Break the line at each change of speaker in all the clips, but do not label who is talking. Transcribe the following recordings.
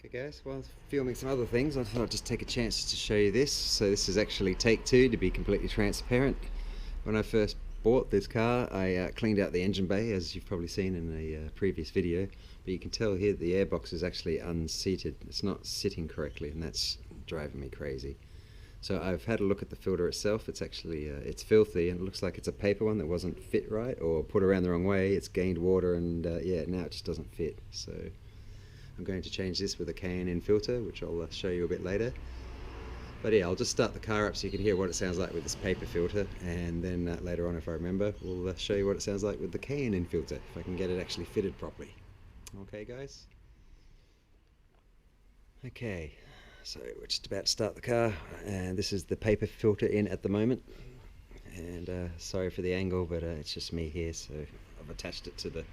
Okay guys, while filming some other things, I thought I'd just take a chance to show you this. So this is actually take two, to be completely transparent. When I first bought this car, I cleaned out the engine bay, as you've probably seen in a previous video, but you can tell here the airbox is actually unseated. It's not sitting correctly, and that's driving me crazy. So I've had a look at the filter itself. It's actually it's filthy, and it looks like it's a paper one that wasn't fit right or put around the wrong way. It's gained water, and yeah, now it just doesn't fit. So I'm going to change this with a K&N filter, which I'll show you a bit later. But yeah, I'll just start the car up so you can hear what it sounds like with this paper filter, and then later on, if I remember, we'll show you what it sounds like with the K&N filter, if I can get it actually fitted properly. Okay guys? Okay, so we're just about to start the car, and this is the paper filter in at the moment. And sorry for the angle, but it's just me here, so I've attached it to the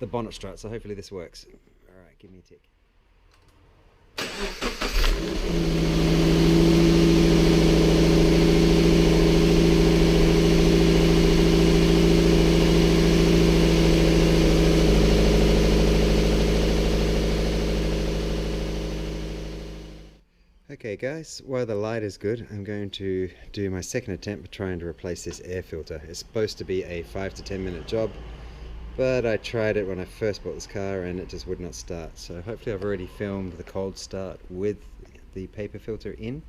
bonnet strut, so hopefully this works. Alright, give me a tick. Okay guys, while the light is good, I'm going to do my second attempt at trying to replace this air filter. It's supposed to be a 5 to 10 minute job, but I tried it when I first bought this car and it just would not start. So hopefully I've already filmed the cold start with the paper filter in.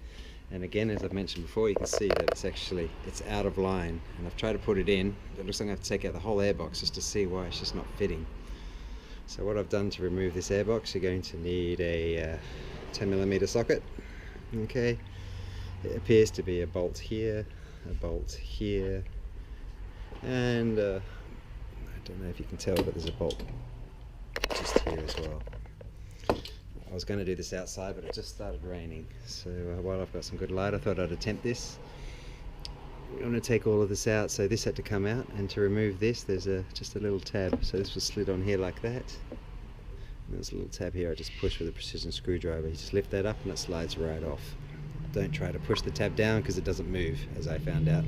And again, as I've mentioned before, you can see that it's out of line. And I've tried to put it in, but it looks like I have to take out the whole airbox just to see why it's just not fitting. So what I've done to remove this airbox, you're going to need a 10mm socket. Okay, it appears to be a bolt here, and I don't know if you can tell, but there's a bolt just here as well. I was going to do this outside, but it just started raining, so while I've got some good light, I thought I'd attempt this. I'm going to take all of this out, so this had to come out, and to remove this, there's just a little tab. So this was slid on here like that. There's a little tab here I just push with a precision screwdriver. You just lift that up and it slides right off. Don't try to push the tab down because it doesn't move, as I found out.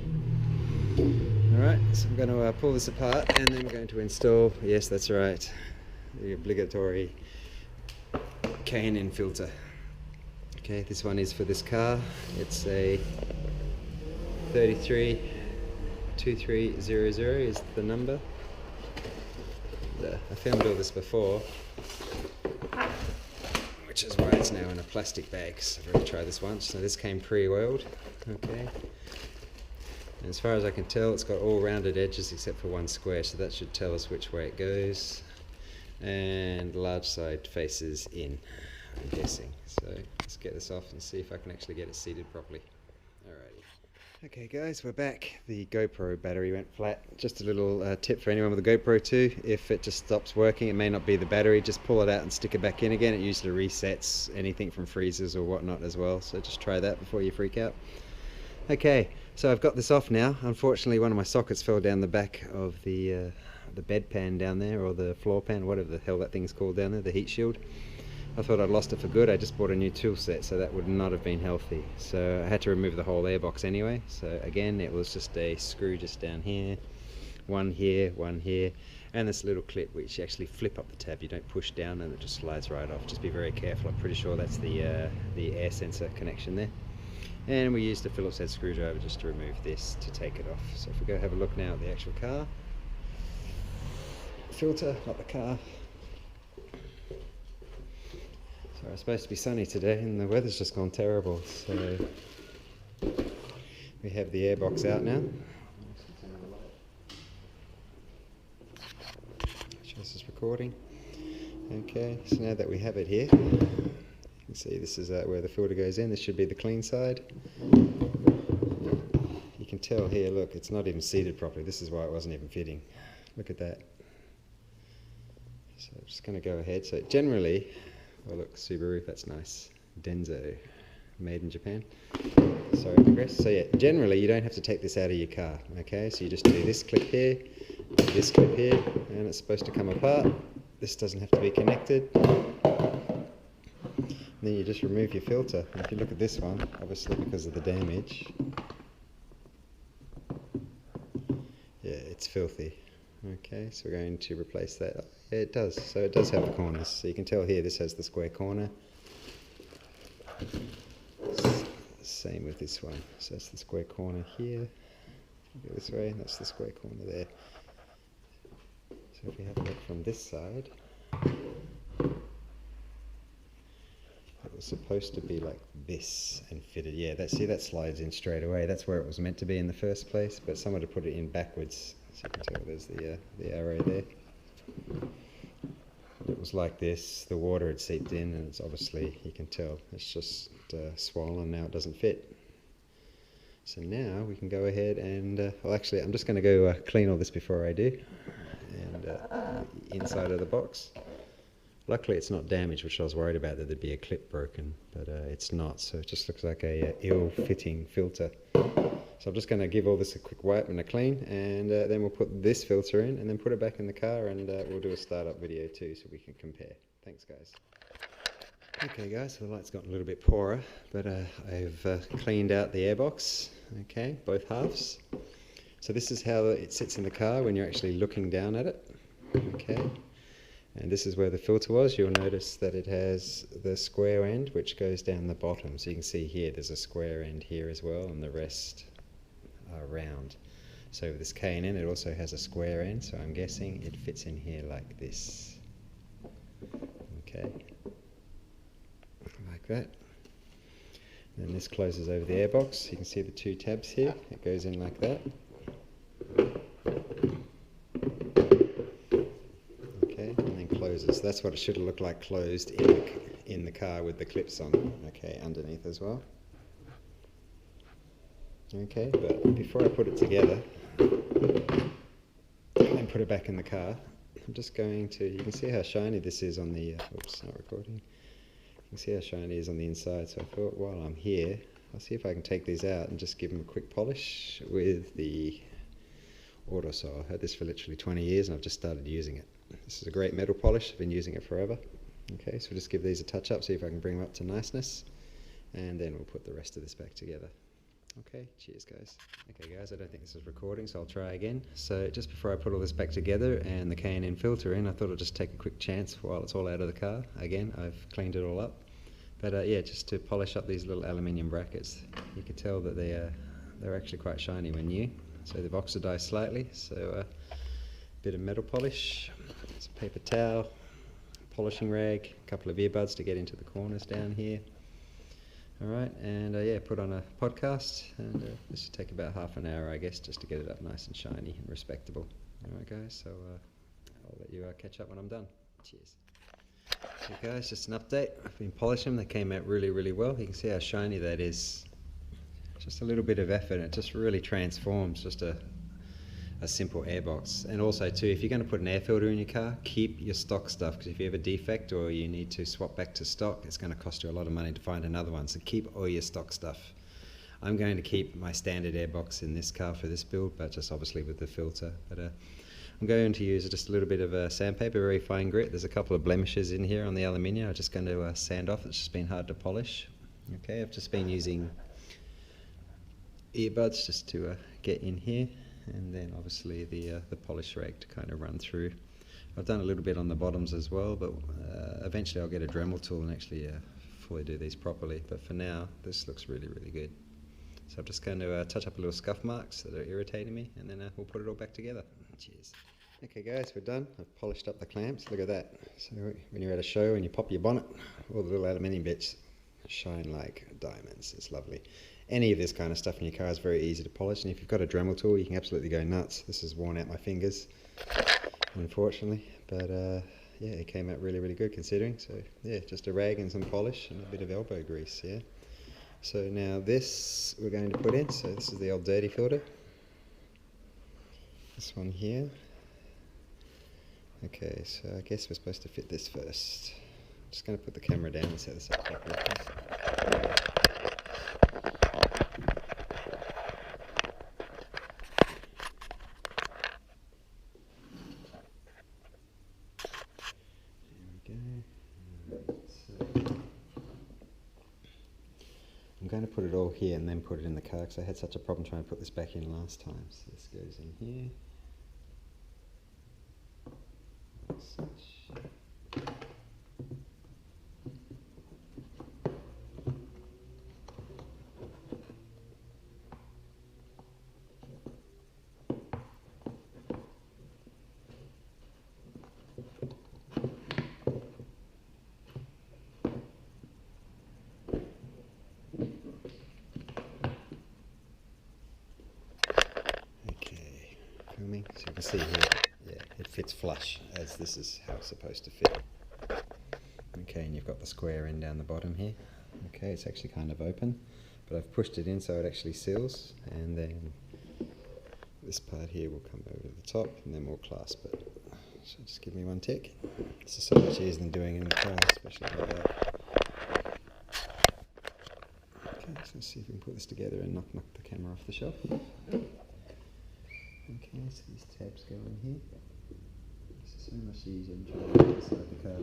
Alright, so I'm going to pull this apart, and then I'm going to install, yes that's right, the obligatory K&N filter. Okay, this one is for this car. It's a 332300 is the number. I filmed all this before, which is why it's now in a plastic bag, so I've already tried this once. So this came pre-oiled, okay. And as far as I can tell, it's got all rounded edges except for one square, so that should tell us which way it goes. And the large side faces in, I'm guessing. So let's get this off and see if I can actually get it seated properly. Alrighty. Okay guys, we're back. The GoPro battery went flat. Just a little tip for anyone with a GoPro 2, if it just stops working, it may not be the battery, just pull it out and stick it back in again. It usually resets anything from freezers or whatnot as well, so just try that before you freak out. Okay, so I've got this off now. Unfortunately, one of my sockets fell down the back of the bed pan down there, or the floor pan, whatever the hell that thing's called down there, the heat shield. I thought I'd lost it for good. I just bought a new tool set, so that would not have been healthy. So I had to remove the whole airbox anyway. So again, it was just a screw just down here, one here, and this little clip which you actually flip up the tab. You don't push down and it just slides right off. Just be very careful. I'm pretty sure that's the air sensor connection there. And we used a Phillips head screwdriver just to remove this to take it off. So if we go have a look now at the actual car filter, not the car. So it's supposed to be sunny today and the weather's just gone terrible, so we have the airbox out now. This is recording. Okay, so now that we have it here, you can see this is where the filter goes in. This should be the clean side. You can tell here, look, it's not even seated properly. This is why it wasn't even fitting. Look at that. So I'm just going to go ahead. So generally, oh look, Subaru, that's nice. Denso, made in Japan. Sorry, I digress. So yeah, generally you don't have to take this out of your car, okay? So you just do this clip here, this clip here, and it's supposed to come apart. This doesn't have to be connected. And then you just remove your filter. And if you look at this one, obviously because of the damage, yeah, it's filthy. Okay, so we're going to replace that. Yeah, it does. So it does have the corners. So you can tell here this has the square corner. Same with this one. So that's the square corner here. Go this way, and that's the square corner there. So if we have a look from this side, it was supposed to be like this and fitted. Yeah, see that slides in straight away. That's where it was meant to be in the first place, but someone had put it in backwards. As you can tell, there's the arrow there. It was like this, the water had seeped in, and it's obviously, you can tell, it's just swollen, now it doesn't fit. So now we can go ahead and, well actually I'm just going to go clean all this before I do, and inside of the box. Luckily it's not damaged, which I was worried about that there'd be a clip broken, but it's not, so it just looks like a ill-fitting filter. So I'm just going to give all this a quick wipe and a clean, and then we'll put this filter in and then put it back in the car, and we'll do a startup video too so we can compare. Thanks guys. Okay guys, so the light's gotten a little bit poorer, but I've cleaned out the airbox, okay, both halves. So this is how it sits in the car when you're actually looking down at it, okay. And this is where the filter was. You'll notice that it has the square end which goes down the bottom. So you can see here there's a square end here as well, and the rest are round. So with this K&N it also has a square end, so I'm guessing it fits in here like this. Okay. Like that. Then this closes over the airbox. You can see the two tabs here. It goes in like that. Okay, and then closes. That's what it should have looked like closed in the car with the clips on. Okay, underneath as well. Okay, but before I put it together and put it back in the car, I'm just going to, you can see how shiny this is on the, oops, not recording. You can see how shiny it is on the inside, so I thought while I'm here, I'll see if I can take these out and just give them a quick polish with the Aearonjer. I've had this for literally 20 years and I've just started using it. This is a great metal polish, I've been using it forever. Okay, so we'll just give these a touch up, see if I can bring them up to niceness, and then we'll put the rest of this back together. Okay, cheers guys. Okay guys, I don't think this is recording, so I'll try again. So just before I put all this back together and the K&N filter in, I thought I'd just take a quick chance while it's all out of the car. Again, I've cleaned it all up. But yeah, just to polish up these little aluminium brackets. You can tell that they're actually quite shiny when new. So they've oxidized slightly, so a bit of metal polish, some paper towel, polishing rag, a couple of earbuds to get into the corners down here. Alright, and yeah, put on a podcast, and this should take about half an hour, I guess, just to get it up nice and shiny and respectable. Alright guys, so I'll let you catch up when I'm done. Cheers. Okay guys, just an update. I've been polishing them, they came out really, really well. You can see how shiny that is. Just a little bit of effort, and it just really transforms just a simple airbox. And also too, if you're going to put an air filter in your car, keep your stock stuff, because if you have a defect or you need to swap back to stock, it's going to cost you a lot of money to find another one. So keep all your stock stuff. I'm going to keep my standard airbox in this car for this build, but just obviously with the filter. But I'm going to use just a little bit of sandpaper, very fine grit. There's a couple of blemishes in here on the aluminium. I'm just going to sand off. It's just been hard to polish. Okay, I've just been using earbuds just to get in here, and then obviously the polish rag to kind of run through. I've done a little bit on the bottoms as well, but eventually I'll get a Dremel tool and actually fully do these properly. But for now, this looks really, really good. So I'm just going to touch up a little scuff marks that are irritating me, and then we'll put it all back together. Cheers. Okay guys, we're done. I've polished up the clamps. Look at that. So when you're at a show and you pop your bonnet, all the little aluminium bits shine like diamonds. It's lovely. Any of this kind of stuff in your car is very easy to polish, and if you've got a Dremel tool, you can absolutely go nuts. This has worn out my fingers, unfortunately, but yeah, it came out really, really good considering. So yeah, just a rag and some polish and a bit of elbow grease, yeah. So now this we're going to put in. So this is the old dirty filter. This one here. Okay, so I guess we're supposed to fit this first. I'm just going to put the camera down and set this up properly. I'm going to put it all here and then put it in the car, because I had such a problem trying to put this back in last time. So this goes in here. Like such. So you can see here, yeah, it fits flush, as this is how it's supposed to fit. Okay, and you've got the square end down the bottom here. Okay, it's actually kind of open, but I've pushed it in so it actually seals, and then this part here will come over the top, and then we'll clasp it. So just give me one tick. This is so much easier than doing it in the car, especially like that. Okay, so let's see if we can put this together and knock the camera off the shelf. Okay, so these tabs go in here. This is so much easier than trying to get inside the car.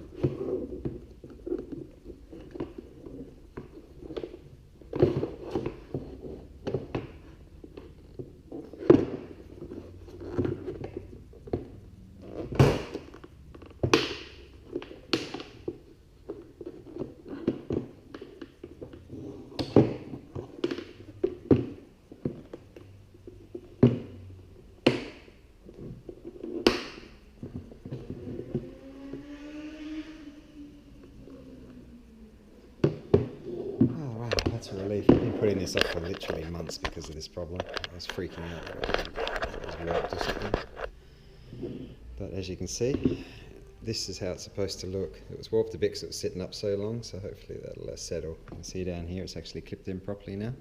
That's a relief. I've been putting this off for literally months because of this problem. I was freaking out that it was warped or something. But as you can see, this is how it's supposed to look. It was warped a bit because it was sitting up so long, so hopefully that'll settle. You can see down here it's actually clipped in properly now.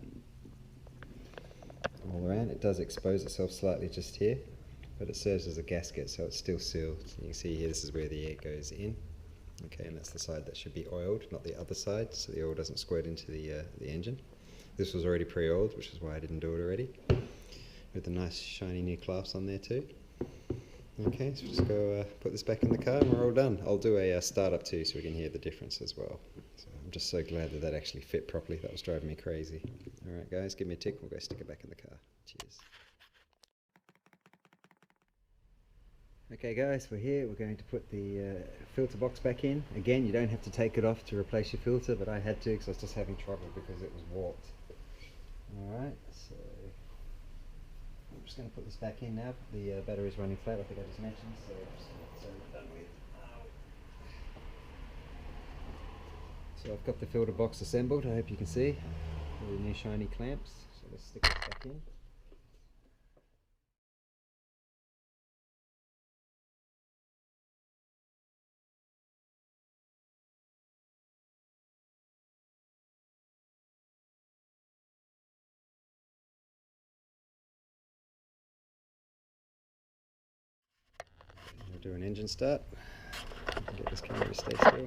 All around. It does expose itself slightly just here, but it serves as a gasket, so it's still sealed. You can see here this is where the air goes in. Okay, and that's the side that should be oiled, not the other side, so the oil doesn't squirt into the engine. This was already pre-oiled, which is why I didn't do it already. With the nice shiny new clasps on there too. Okay, so just go put this back in the car and we're all done. I'll do a startup too so we can hear the difference as well. So I'm just so glad that that actually fit properly. That was driving me crazy. Alright guys, give me a tick, we'll go stick it back in the car. Cheers. Okay guys, we're here. We're going to put the filter box back in. Again, you don't have to take it off to replace your filter, but I had to because I was just having trouble because it was warped. Alright, so I'm just going to put this back in now. The battery's running flat, I think I just mentioned, so I'm just going to get it done with. So I've got the filter box assembled, I hope you can see. All the new shiny clamps. So let's stick this back in. We'll do an engine start. Get this camera to stay still.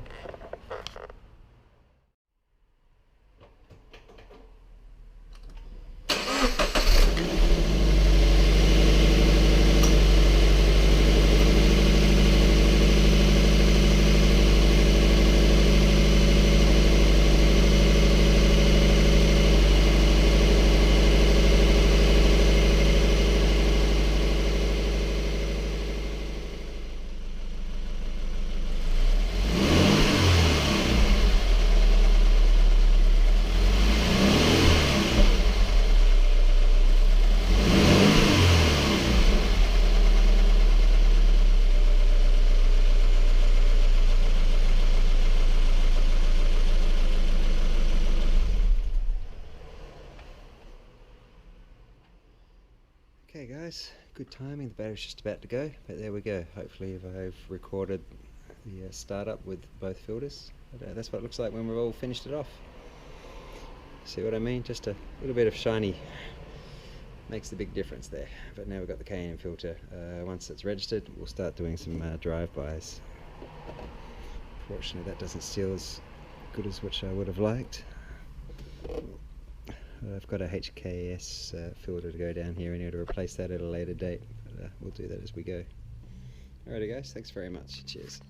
Okay guys, good timing, the battery's just about to go, but there we go. Hopefully I've recorded the startup with both filters. But, that's what it looks like when we've all finished it off. See what I mean? Just a little bit of shiny makes the big difference there. But now we've got the K&N filter. Once it's registered, we'll start doing some drive-bys. Fortunately that doesn't seal as good as which I would have liked. I've got a HKS filter to go down here and to replace that at a later date, but we'll do that as we go. Alrighty guys, thanks very much, cheers.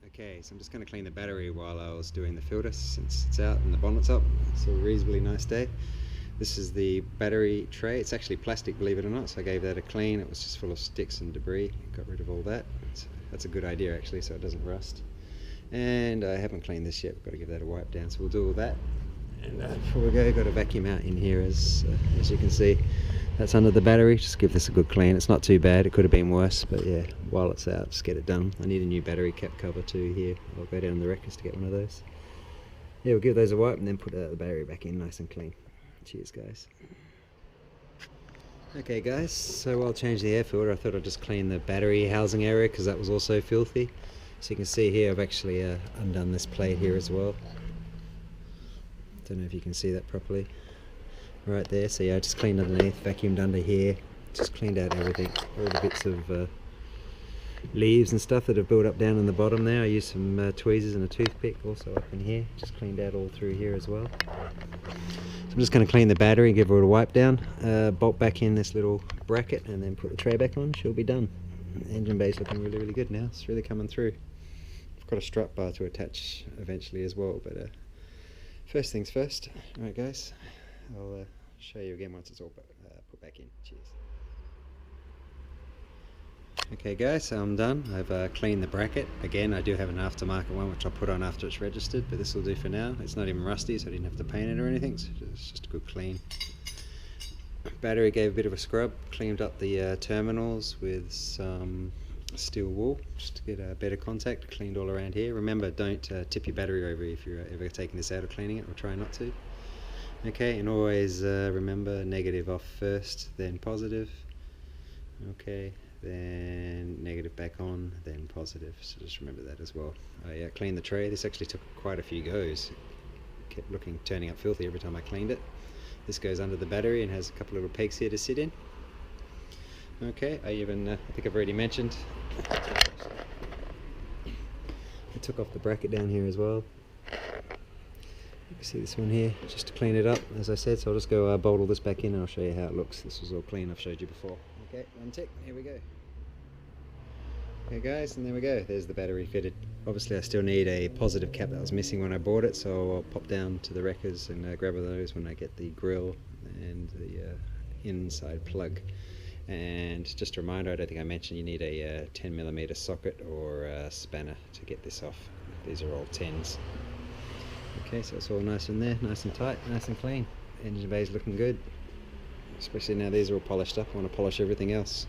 Okay, so I'm just going to clean the battery while I was doing the filter since it's out and the bonnet's up. It's a reasonably nice day. This is the battery tray. It's actually plastic, believe it or not, so I gave that a clean. It was just full of sticks and debris. Got rid of all that. So that's a good idea actually, so it doesn't rust. And I haven't cleaned this yet, we've got to give that a wipe down, so we'll do all that. And before we go, got a vacuum out in here as you can see. That's under the battery, just give this a good clean. It's not too bad, it could have been worse, but yeah, while it's out, just get it done. I need a new battery cap cover too here. I'll go down the Wreckers to get one of those. Yeah, we'll give those a wipe and then put the battery back in nice and clean. Cheers guys. Okay guys, so while changing the air filter I thought I'd just clean the battery housing area because that was also filthy. So you can see here I've actually undone this plate here as well. Don't know if you can see that properly. Right there, so yeah, I just cleaned underneath, vacuumed under here, just cleaned out everything, all the bits of leaves and stuff that have built up down in the bottom there. I used some tweezers and a toothpick also up in here, just cleaned out all through here as well. So I'm just going to clean the battery, give her a wipe down, bolt back in this little bracket and then put the tray back on. She'll be done. The engine bay's looking really good now, it's really coming through. I've got a strut bar to attach eventually as well, but first things first. Alright guys, I'll show you again once it's all put back in. Cheers. Okay guys, so I'm done. I've cleaned the bracket. Again, I do have an aftermarket one which I'll put on after it's registered, but this will do for now. It's not even rusty, so I didn't have to paint it or anything, so it's just a good clean. Battery gave a bit of a scrub, cleaned up the terminals with some steel wool just to get a better contact, cleaned all around here. Remember, don't tip your battery over if you're ever taking this out or cleaning it, or try not to. Okay, and always remember negative off first, then positive. Okay, then negative back on, then positive, so just remember that as well. I cleaned the tray. This actually took quite a few goes. Kept turning up filthy every time I cleaned it. This goes under the battery and has a couple little pegs here to sit in. Okay, I think I've already mentioned, I took off the bracket down here as well. You can see this one here, just to clean it up, as I said, so I'll just go bolt all this back in and I'll show you how it looks. This was all clean, I've showed you before. Okay, one tick, here we go. Okay guys, and there we go, there's the battery fitted. Obviously I still need a positive cap that was missing when I bought it, so I'll pop down to the wreckers and grab those when I get the grill and the inside plug. And just a reminder, I don't think I mentioned, you need a 10mm socket or a spanner to get this off. These are all 10s. Okay, so it's all nice in there, nice and tight, nice and clean. Engine bay's looking good, especially now these are all polished up. I want to polish everything else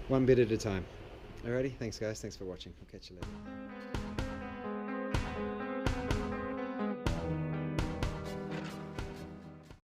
one bit at a time. Alrighty, thanks guys, thanks for watching, I'll catch you later.